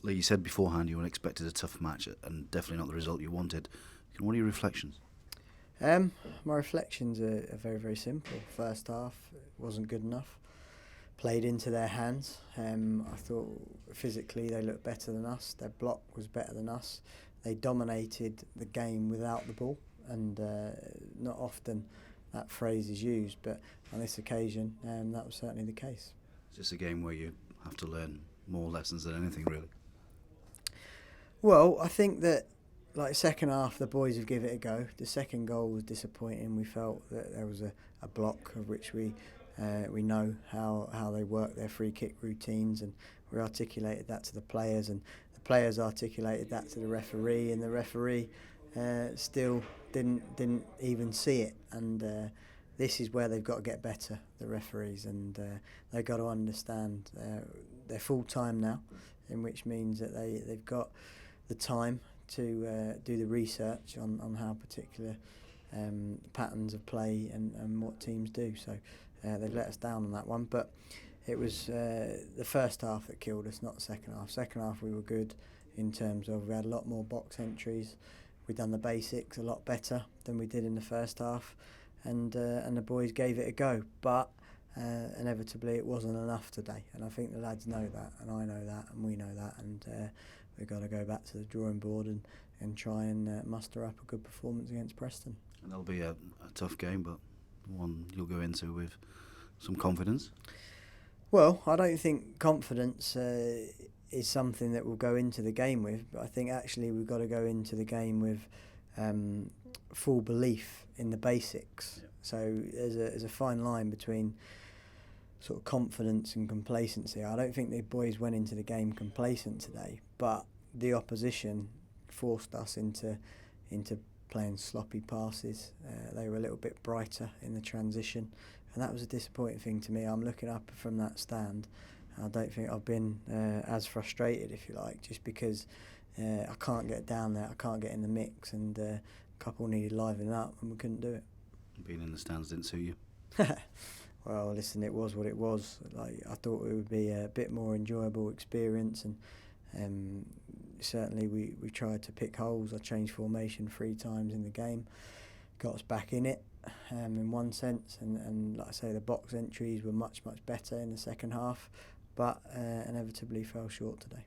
Lee, you said beforehand you expected a tough match and definitely not the result you wanted. What are your reflections? My reflections are very, very simple. First half wasn't good enough. Played into their hands. I thought physically they looked better than us. Their block was better than us. They dominated the game without the ball, and not often that phrase is used, but on this occasion that was certainly the case. It's just a game where you have to learn more lessons than anything, really. Well, I think that, like, second half, the boys have given it a go. The second goal was disappointing. We felt that there was a block of which we know how they work their free kick routines, and we articulated that to the players, and the players articulated that to the referee, and the referee still didn't even see it. And this is where they've got to get better, the referees, and they've got to understand they're full time now, in which means that they've got the time to do the research on how particular patterns of play and what teams do. So they've let us down on that one, but it was the first half that killed us, not the second half. Second half we were good in terms of we had a lot more box entries. We'd done the basics a lot better than we did in the first half, and the boys gave it a go, but inevitably it wasn't enough today, and I think the lads know that, and I know that, and we know that, and we've got to go back to the drawing board and try and muster up a good performance against Preston. And that'll be a tough game, but one you'll go into with some confidence. Well, I don't think confidence is something that we'll go into the game with, but I think actually we've got to go into the game with full belief in the basics. Yeah. So there's a fine line between sort of confidence and complacency. I don't think the boys went into the game complacent today, but the opposition forced us into playing sloppy passes. They were a little bit brighter in the transition, and that was a disappointing thing to me. I'm looking up from that stand, and I don't think I've been as frustrated, if you like, just because I can't get down there, I can't get in the mix, and a couple needed livening up and we couldn't do it. Being in the stands didn't suit you? Well, listen, it was what it was. Like, I thought it would be a bit more enjoyable experience, and certainly we tried to pick holes. I changed formation 3 times in the game, got us back in it in one sense, and like I say, the box entries were much better in the second half, but inevitably fell short today.